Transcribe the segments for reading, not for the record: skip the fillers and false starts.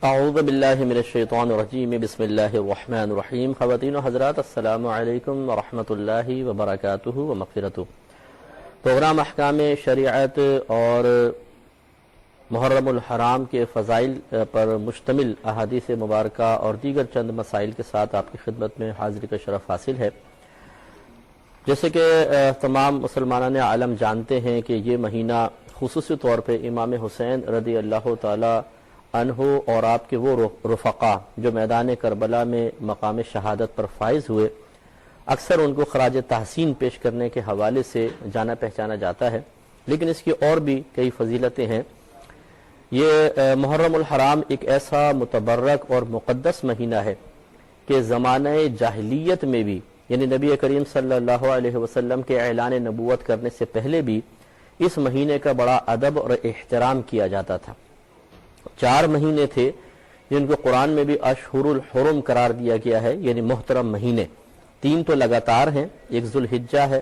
اعوذ باللہ من الشیطان الرجیم بسم اللہ الرحمن الرحیم۔ خواتین و حضرات السلام علیکم ورحمۃ اللہ وبرکاتہ و مغفرتہ۔ پروگرام احکام شریعت اور محرم الحرام کے فضائل پر مشتمل احادیث مبارکہ اور دیگر چند مسائل کے ساتھ آپ کی خدمت میں حاضری کا شرف حاصل ہے۔ جیسے کہ تمام مسلمانان عالم جانتے ہیں کہ یہ مہینہ خصوصی طور پہ امام حسین رضی اللہ تعالی عنہ اور آپ کے وہ رفقا جو میدان کربلا میں مقام شہادت پر فائز ہوئے، اکثر ان کو خراج تحسین پیش کرنے کے حوالے سے جانا پہچانا جاتا ہے، لیکن اس کی اور بھی کئی فضیلتیں ہیں۔ یہ محرم الحرام ایک ایسا متبرک اور مقدس مہینہ ہے کہ زمانہ جاہلیت میں بھی، یعنی نبی کریم صلی اللہ علیہ وسلم کے اعلان نبوت کرنے سے پہلے بھی اس مہینے کا بڑا ادب اور احترام کیا جاتا تھا۔ 4 مہینے تھے جن کو قرآن میں بھی اشہر الحرم قرار دیا گیا ہے، یعنی محترم مہینے۔ 3 تو لگاتار ہیں، ایک ذوالحجہ ہے،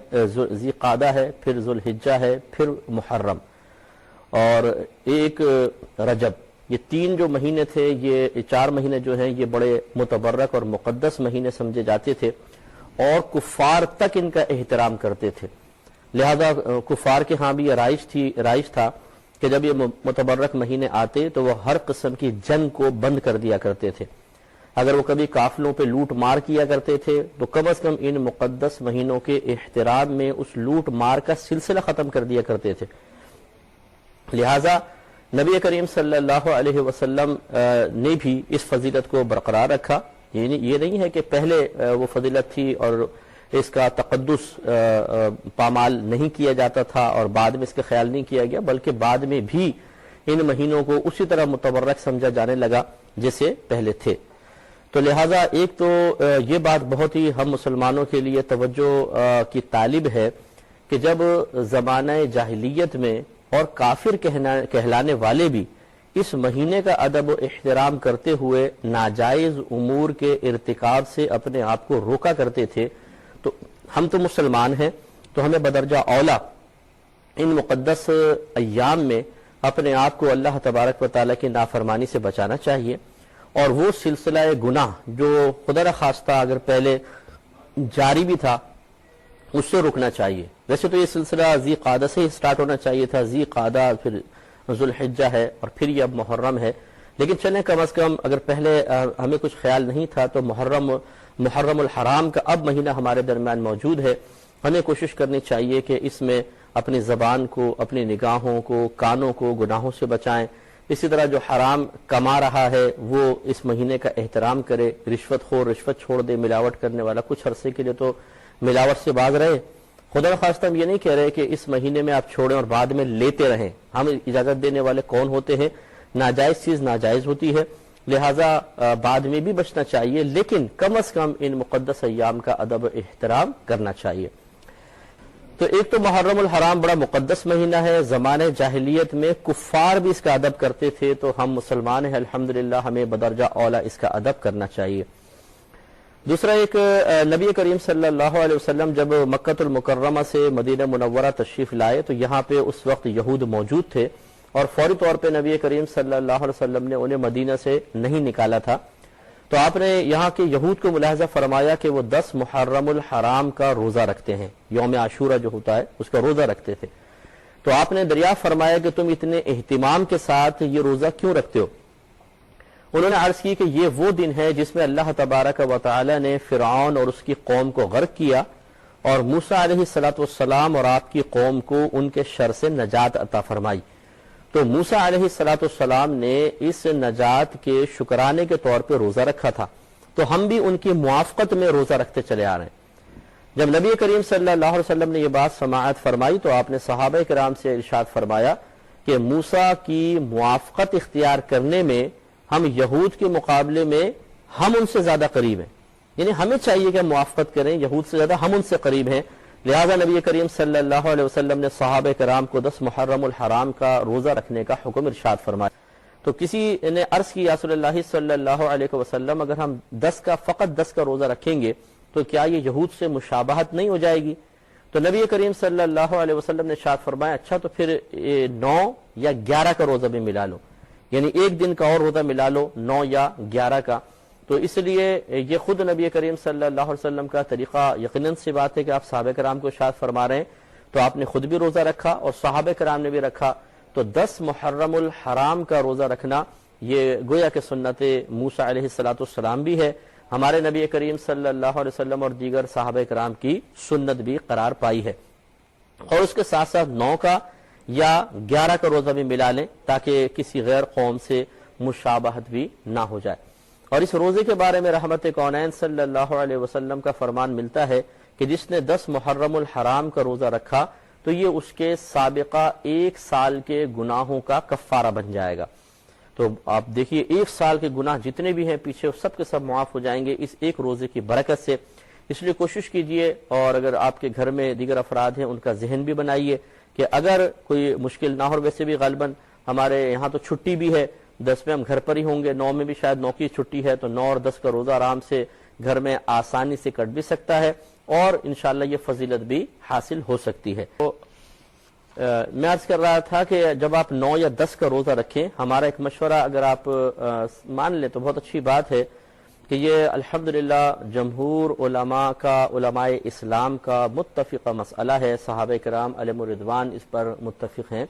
ذی قعدہ ہے، پھر ذوالحجہ ہے، پھر محرم اور ایک رجب۔ یہ 3 جو مہینے تھے، یہ 4 مہینے جو ہیں یہ بڑے متبرک اور مقدس مہینے سمجھے جاتے تھے اور کفار تک ان کا احترام کرتے تھے۔ لہذا کفار کے ہاں بھی یہ رائج تھا کہ جب یہ متبرک مہینے آتے تو وہ ہر قسم کی جنگ کو بند کر دیا کرتے تھے۔ اگر وہ کبھی قافلوں پہ لوٹ مار کیا کرتے تھے تو کم از کم ان مقدس مہینوں کے احترام میں اس لوٹ مار کا سلسلہ ختم کر دیا کرتے تھے۔ لہذا نبی کریم صلی اللہ علیہ وسلم نے بھی اس فضیلت کو برقرار رکھا۔ یعنی یہ نہیں ہے کہ پہلے وہ فضیلت تھی اور اس کا تقدس پامال نہیں کیا جاتا تھا اور بعد میں اس کا خیال نہیں کیا گیا، بلکہ بعد میں بھی ان مہینوں کو اسی طرح متبرک سمجھا جانے لگا جیسے پہلے تھے۔ تو لہٰذا ایک تو یہ بات بہت ہی ہم مسلمانوں کے لیے توجہ کی طالب ہے کہ جب زمانہ جاہلیت میں اور کافر کہلانے والے بھی اس مہینے کا ادب و احترام کرتے ہوئے ناجائز امور کے ارتکاب سے اپنے آپ کو روکا کرتے تھے، تو ہم تو مسلمان ہیں، تو ہمیں بدرجہ اولا ان مقدس ایام میں اپنے آپ کو اللہ تبارک و تعالیٰ کی نافرمانی سے بچانا چاہیے، اور وہ سلسلہ گناہ جو خدا نخواستہ اگر پہلے جاری بھی تھا اس سے رکنا چاہیے۔ ویسے تو یہ سلسلہ ذی قعدہ سے ہی سٹارٹ ہونا چاہیے تھا، ذی قعدہ پھر ذوالحجہ ہے اور پھر یہ اب محرم ہے، لیکن چلیں کم از کم اگر پہلے ہمیں کچھ خیال نہیں تھا تو محرم الحرام کا اب مہینہ ہمارے درمیان موجود ہے۔ ہمیں کوشش کرنی چاہیے کہ اس میں اپنی زبان کو، اپنی نگاہوں کو، کانوں کو گناہوں سے بچائیں۔ اسی طرح جو حرام کما رہا ہے وہ اس مہینے کا احترام کرے، رشوت خور رشوت چھوڑ دے، ملاوٹ کرنے والا کچھ عرصے کے لیے تو ملاوٹ سے باز رہے۔ خدا نخواستہ ہم یہ نہیں کہہ رہے کہ اس مہینے میں آپ چھوڑیں اور بعد میں لیتے رہیں، ہم اجازت دینے والے کون ہوتے ہیں؟ ناجائز چیز ناجائز ہوتی ہے، لہٰذا بعد میں بھی بچنا چاہیے، لیکن کم از کم ان مقدس ایام کا ادب و احترام کرنا چاہیے۔ تو ایک تو محرم الحرام بڑا مقدس مہینہ ہے، زمانہ جاہلیت میں کفار بھی اس کا ادب کرتے تھے، تو ہم مسلمان ہیں الحمدللہ، ہمیں بدرجہ اولا اس کا ادب کرنا چاہیے۔ دوسرا ایک نبی کریم صلی اللہ علیہ وسلم جب مکۃ المکرمہ سے مدینہ منورہ تشریف لائے تو یہاں پہ اس وقت یہود موجود تھے اور فوری طور پہ نبی کریم صلی اللہ علیہ وسلم نے انہیں مدینہ سے نہیں نکالا تھا، تو آپ نے یہاں کے یہود کو ملاحظہ فرمایا کہ وہ 10 محرم الحرام کا روزہ رکھتے ہیں، یوم عاشورہ جو ہوتا ہے اس کا روزہ رکھتے تھے۔ تو آپ نے دریافت فرمایا کہ تم اتنے اہتمام کے ساتھ یہ روزہ کیوں رکھتے ہو؟ انہوں نے عرض کی کہ یہ وہ دن ہے جس میں اللہ تبارک و تعالی نے فرعون اور اس کی قوم کو غرق کیا اور موسیٰ علیہ السلام اور آپ کی قوم کو ان کے شر سے نجات عطا فرمائی۔ تو موسیٰ علیہ السلام نے اس نجات کے شکرانے کے طور پہ روزہ رکھا تھا، تو ہم بھی ان کی موافقت میں روزہ رکھتے چلے آ رہے ہیں۔ جب نبی کریم صلی اللہ علیہ وسلم نے یہ بات سماعت فرمائی تو آپ نے صحابہ کرام سے ارشاد فرمایا کہ موسیٰ کی موافقت اختیار کرنے میں ہم یہود کے مقابلے میں ہم ان سے زیادہ قریب ہیں، یعنی ہمیں چاہیے کہ ہم موافقت کریں، یہود سے زیادہ ہم ان سے قریب ہیں۔ لہذا نبی کریم صلی اللہ علیہ وسلم نے صحابہ کرام کو 10 محرم الحرام کا روزہ رکھنے کا حکم ارشاد فرمایا۔ تو کسی نے عرض کی یا رسول اللہ صلی اللہ علیہ وسلم اگر ہم فقط 10 کا روزہ رکھیں گے تو کیا یہ یہود سے مشابہت نہیں ہو جائے گی؟ تو نبی کریم صلی اللہ علیہ وسلم نے ارشاد فرمایا اچھا تو پھر 9 یا 11 کا روزہ بھی ملا لو، یعنی ایک دن کا اور روزہ ملا لو 9 یا 11 کا. تو اس لیے یہ خود نبی کریم صلی اللہ علیہ وسلم کا طریقہ یقیناً سی بات ہے کہ آپ صحابہ کرام کو ارشاد فرما رہے ہیں تو آپ نے خود بھی روزہ رکھا اور صحابہ کرام نے بھی رکھا. تو 10 محرم الحرام کا روزہ رکھنا یہ گویا کہ سنت موسیٰ علیہ السلام بھی ہے, ہمارے نبی کریم صلی اللہ علیہ وسلم اور دیگر صحابہ کرام کی سنت بھی قرار پائی ہے. اور اس کے ساتھ ساتھ 9 کا یا 11 کا روزہ بھی ملا لیں تاکہ کسی غیر قوم سے مشابہت بھی نہ ہو جائے. اور اس روزے کے بارے میں رحمت کونین صلی اللہ علیہ وسلم کا فرمان ملتا ہے کہ جس نے 10 محرم الحرام کا روزہ رکھا تو یہ اس کے سابقہ 1 سال کے گناہوں کا کفارہ بن جائے گا. تو آپ دیکھیے 1 سال کے گناہ جتنے بھی ہیں پیچھے سب کے سب معاف ہو جائیں گے اس ایک روزے کی برکت سے. اس لیے کوشش کیجئے, اور اگر آپ کے گھر میں دیگر افراد ہیں ان کا ذہن بھی بنائیے کہ اگر کوئی مشکل نہ ہو. ویسے بھی غالباً ہمارے یہاں تو چھٹی بھی ہے, 10 میں ہم گھر پر ہی ہوں گے, 9 میں بھی شاید 9 کی چھٹی ہے, تو 9 اور 10 کا روزہ آرام سے گھر میں آسانی سے کٹ بھی سکتا ہے اور انشاءاللہ یہ فضیلت بھی حاصل ہو سکتی ہے. تو میں عرض کر رہا تھا کہ جب آپ 9 یا 10 کا روزہ رکھیں, ہمارا ایک مشورہ اگر آپ مان لیں تو بہت اچھی بات ہے کہ یہ الحمدللہ جمہور علماء کا, علماء اسلام کا متفقہ مسئلہ ہے, صحابہ کرام علیہم الرضوان اس پر متفق ہیں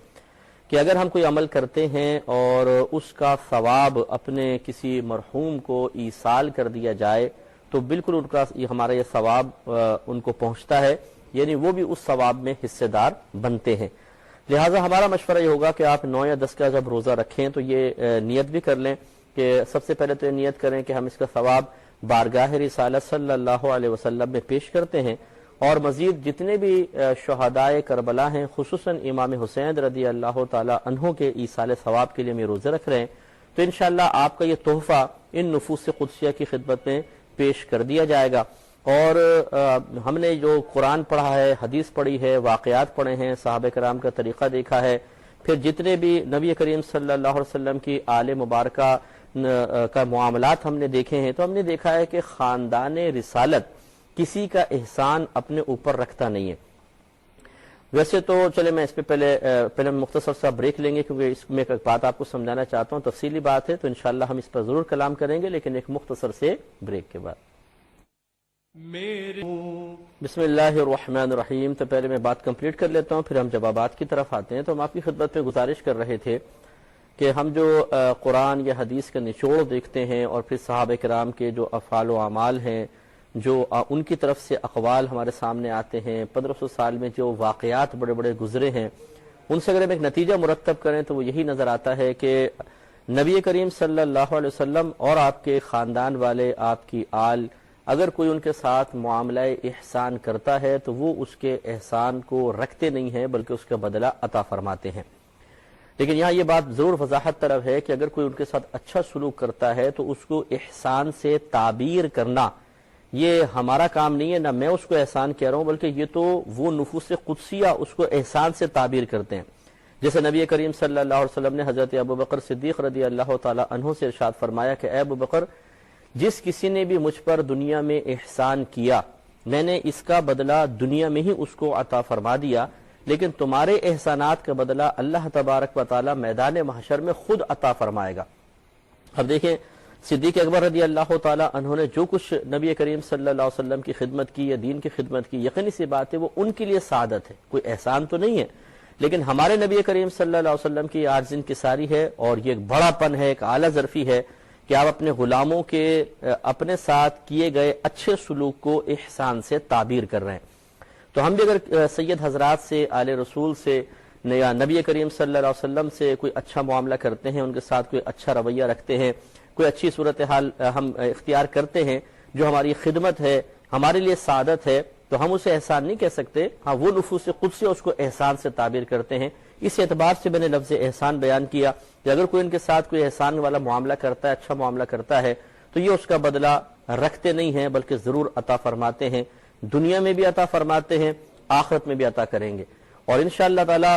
کہ اگر ہم کوئی عمل کرتے ہیں اور اس کا ثواب اپنے کسی مرحوم کو ایصال کر دیا جائے تو بالکل ان کا ہمارا یہ ثواب ان کو پہنچتا ہے, یعنی وہ بھی اس ثواب میں حصہ دار بنتے ہیں. لہٰذا ہمارا مشورہ یہ ہوگا کہ آپ 9 یا 10 کا جب روزہ رکھیں تو یہ نیت بھی کر لیں کہ سب سے پہلے تو یہ نیت کریں کہ ہم اس کا ثواب بارگاہ رسالت صلی اللہ علیہ وسلم میں پیش کرتے ہیں, اور مزید جتنے بھی شہدائے کربلا ہیں خصوصاً امام حسین رضی اللہ تعالی عنہ کے ایصال ثواب کے لیے ہم یہ روزے رکھ رہے ہیں, تو انشاءاللہ آپ کا یہ تحفہ ان نفوس قدسیہ کی خدمت میں پیش کر دیا جائے گا. اور ہم نے جو قرآن پڑھا ہے, حدیث پڑھی ہے, واقعات پڑھے ہیں, صحابہ کرام کا طریقہ دیکھا ہے, پھر جتنے بھی نبی کریم صلی اللہ علیہ وسلم کی آل مبارکہ کا معاملات ہم نے دیکھے ہیں, تو ہم نے دیکھا ہے کہ خاندان رسالت کسی کا احسان اپنے اوپر رکھتا نہیں ہے. ویسے تو چلے میں اس پہ پہلے مختصر سا بریک لیں گے کیونکہ اس میں ایک بات آپ کو سمجھانا چاہتا ہوں, تفصیلی بات ہے, تو انشاءاللہ ہم اس پر ضرور کلام کریں گے لیکن ایک مختصر سے بریک کے بعد. بسم اللہ الرحمن الرحیم. تو پہلے میں بات کمپلیٹ کر لیتا ہوں پھر ہم جوابات کی طرف آتے ہیں. تو ہم آپ کی خدمت میں گزارش کر رہے تھے کہ ہم جو قرآن یا حدیث کا نچوڑ دیکھتے ہیں اور پھر صحابہ کرام کے جو افعال و اعمال ہیں, جو ان کی طرف سے اقوال ہمارے سامنے آتے ہیں, 1500 سال میں جو واقعات بڑے بڑے گزرے ہیں, ان سے اگر ہم ایک نتیجہ مرتب کریں تو وہ یہی نظر آتا ہے کہ نبی کریم صلی اللہ علیہ وسلم اور آپ کے خاندان والے, آپ کی آل, اگر کوئی ان کے ساتھ معاملہ احسان کرتا ہے تو وہ اس کے احسان کو رکھتے نہیں ہیں بلکہ اس کا بدلہ عطا فرماتے ہیں. لیکن یہاں یہ بات ضرور وضاحت طلب ہے کہ اگر کوئی ان کے ساتھ اچھا سلوک کرتا ہے تو اس کو احسان سے تعبیر کرنا یہ ہمارا کام نہیں ہے, نہ میں اس کو احسان کہہ رہا ہوں بلکہ یہ تو وہ نفوس قدسیہ اس کو احسان سے تعبیر کرتے ہیں. جیسے نبی کریم صلی اللہ علیہ وسلم نے حضرت ابوبکر صدیق رضی اللہ تعالی عنہ سے ارشاد فرمایا کہ اے ابوبکر, جس کسی نے بھی مجھ پر دنیا میں احسان کیا میں نے اس کا بدلہ دنیا میں ہی اس کو عطا فرما دیا, لیکن تمہارے احسانات کا بدلہ اللہ تبارک و تعالی میدان محشر میں خود عطا فرمائے گا. اب دیکھیں صدیق اکبر رضی اللہ تعالی عنہ نے جو کچھ نبی کریم صلی اللہ علیہ وسلم کی خدمت کی یا دین کی خدمت کی, یقینی سی بات ہے وہ ان کے لیے سعادت ہے, کوئی احسان تو نہیں ہے. لیکن ہمارے نبی کریم صلی اللہ علیہ وسلم کی عاجز انکساری ہے اور یہ ایک بڑا پن ہے, ایک اعلیٰ ظرفی ہے کہ آپ اپنے غلاموں کے اپنے ساتھ کیے گئے اچھے سلوک کو احسان سے تعبیر کر رہے ہیں. تو ہم بھی اگر سید حضرات سے, آل رسول سے یا نبی کریم صلی اللہ علیہ وسلم سے کوئی اچھا معاملہ کرتے ہیں, ان کے ساتھ کوئی اچھا رویہ رکھتے ہیں, کوئی اچھی صورتحال ہم اختیار کرتے ہیں جو ہماری خدمت ہے, ہمارے لیے سعادت ہے, تو ہم اسے احسان نہیں کہہ سکتے. ہاں وہ نفوس قدسی اس کو احسان سے تعبیر کرتے ہیں. اس اعتبار سے میں نے لفظ احسان بیان کیا کہ اگر کوئی ان کے ساتھ کوئی احسان والا معاملہ کرتا ہے, اچھا معاملہ کرتا ہے, تو یہ اس کا بدلہ رکھتے نہیں ہیں بلکہ ضرور عطا فرماتے ہیں, دنیا میں بھی عطا فرماتے ہیں, آخرت میں بھی عطا کریں گے. اور انشاءاللہ تعالی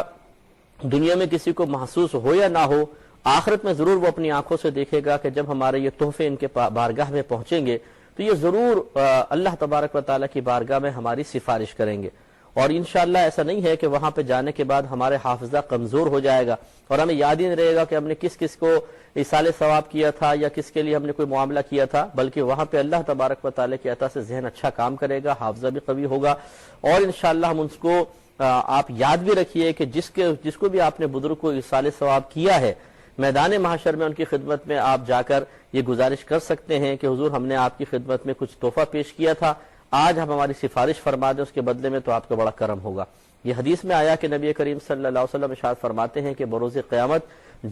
دنیا میں کسی کو محسوس ہو یا نہ ہو, آخرت میں ضرور وہ اپنی آنکھوں سے دیکھے گا کہ جب ہمارے یہ تحفے ان کے بارگاہ میں پہنچیں گے تو یہ ضرور اللہ تبارک و تعالیٰ کی بارگاہ میں ہماری سفارش کریں گے. اور انشاءاللہ ایسا نہیں ہے کہ وہاں پہ جانے کے بعد ہمارے حافظہ کمزور ہو جائے گا اور ہمیں یاد ہی نہیں رہے گا کہ ہم نے کس کس کو ایصال ثواب کیا تھا یا کس کے لیے ہم نے کوئی معاملہ کیا تھا، بلکہ وہاں پہ اللہ تبارک و تعالیٰ کی عطا سے ذہن اچھا کام کرے گا، حافظہ بھی قوی ہوگا، اور انشاءاللہ ہم اس کو آپ یاد بھی رکھیے کہ جس کو بھی آپ نے بزرگ کو ایصال ثواب کیا ہے، میدان محشر میں ان کی خدمت میں آپ جا کر یہ گزارش کر سکتے ہیں کہ حضور ہم نے آپ کی خدمت میں کچھ تحفہ پیش کیا تھا، آج ہم ہماری سفارش فرما دیں، اس کے بدلے میں تو آپ کا بڑا کرم ہوگا۔ یہ حدیث میں آیا کہ نبی کریم صلی اللہ علیہ وسلم ارشاد فرماتے ہیں کہ بروز قیامت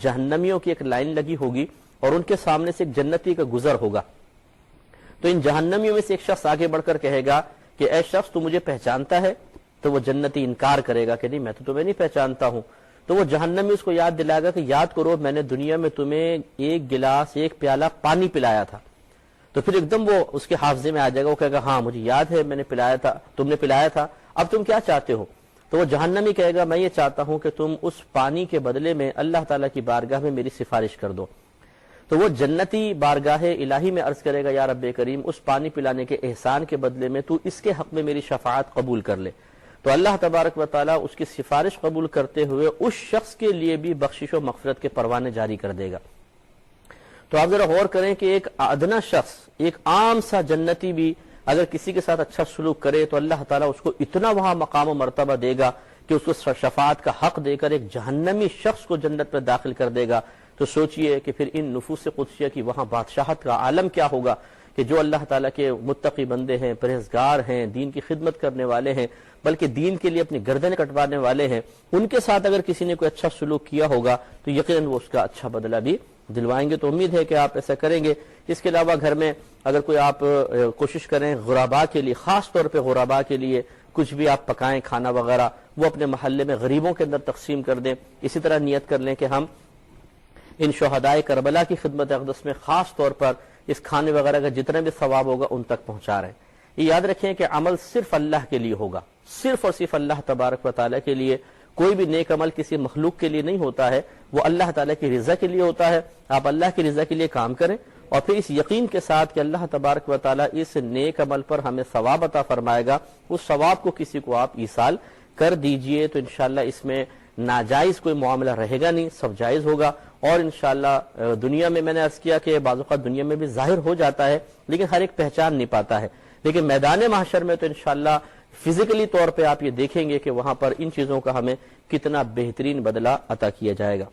جہنمیوں کی ایک لائن لگی ہوگی اور ان کے سامنے سے ایک جنتی کا گزر ہوگا، تو ان جہنمیوں میں سے ایک شخص آگے بڑھ کر کہے گا کہ اے شخص تو مجھے پہچانتا ہے؟ تو وہ جنتی انکار کرے گا کہ نہیں میں تو تمہیں نہیں پہچانتا ہوں۔ تو وہ جہنمی اس کو یاد دلائے گا کہ یاد کرو میں نے دنیا میں تمہیں ایک گلاس ایک پیالہ پانی پلایا تھا، تو پھر ایک دم وہ اس کے حافظے میں آ جائے گا، وہ کہے گا ہاں مجھے یاد ہے میں نے پلایا تھا، تم نے پلایا تھا، اب تم کیا چاہتے ہو؟ تو وہ جہنمی کہے گا میں یہ چاہتا ہوں کہ تم اس پانی کے بدلے میں اللہ تعالیٰ کی بارگاہ میں میری سفارش کر دو۔ تو وہ جنتی بارگاہ الہی میں عرض کرے گا یا رب کریم اس پانی پلانے کے احسان کے بدلے میں تو اس کے حق میں میری شفاعت قبول کر لے، تو اللہ تبارک و تعالیٰ اس کی سفارش قبول کرتے ہوئے اس شخص کے لیے بھی بخشش و مغفرت کے پروانے جاری کر دے گا۔ تو آپ ذرا غور کریں کہ ایک ادنا شخص، ایک عام سا جنتی بھی اگر کسی کے ساتھ اچھا سلوک کرے تو اللہ تعالیٰ اس کو اتنا وہاں مقام و مرتبہ دے گا کہ اس کو شفاعت کا حق دے کر ایک جہنمی شخص کو جنت میں داخل کر دے گا۔ تو سوچئے کہ پھر ان نفوس قدسیہ کی وہاں بادشاہت کا عالم کیا ہوگا کہ جو اللہ تعالیٰ کے متقی بندے ہیں، پرہیزگار ہیں، دین کی خدمت کرنے والے ہیں، بلکہ دین کے لیے اپنی گردنیں کٹوانے والے ہیں، ان کے ساتھ اگر کسی نے کوئی اچھا سلوک کیا ہوگا تو یقیناً وہ اس کا اچھا بدلہ بھی دلوائیں گے۔ تو امید ہے کہ آپ ایسا کریں گے۔ اس کے علاوہ گھر میں اگر کوئی آپ کوشش کریں غرباء کے لیے، خاص طور پہ غرباء کے لیے کچھ بھی آپ پکائیں کھانا وغیرہ، وہ اپنے محلے میں غریبوں کے اندر تقسیم کر دیں۔ اسی طرح نیت کر لیں کہ ہم ان شہدائے کربلا کی خدمت اقدس میں خاص طور پر اس کھانے وغیرہ کا جتنا بھی ثواب ہوگا ان تک پہنچا رہے ہیں۔ یہ یاد رکھیں کہ عمل صرف اللہ کے لیے ہوگا، صرف اور صرف اللہ تبارک و تعالیٰ کے لیے۔ کوئی بھی نیک عمل کسی مخلوق کے لیے نہیں ہوتا ہے، وہ اللہ تعالیٰ کی رضا کے لیے ہوتا ہے۔ آپ اللہ کی رضا کے لیے کام کریں اور پھر اس یقین کے ساتھ کہ اللہ تبارک و تعالیٰ اس نیک عمل پر ہمیں ثواب عطا فرمائے گا، اس ثواب کو کسی کو آپ ایصال کر دیجئے، تو انشاءاللہ اس میں ناجائز کوئی معاملہ رہے گا نہیں، سب جائز ہوگا۔ اور انشاءاللہ دنیا میں نے عرض کیا کہ بعض اوقات دنیا میں بھی ظاہر ہو جاتا ہے لیکن ہر ایک پہچان نہیں پاتا ہے، لیکن میدان محشر میں تو انشاءاللہ فزیکلی طور پہ آپ یہ دیکھیں گے کہ وہاں پر ان چیزوں کا ہمیں کتنا بہترین بدلہ عطا کیا جائے گا۔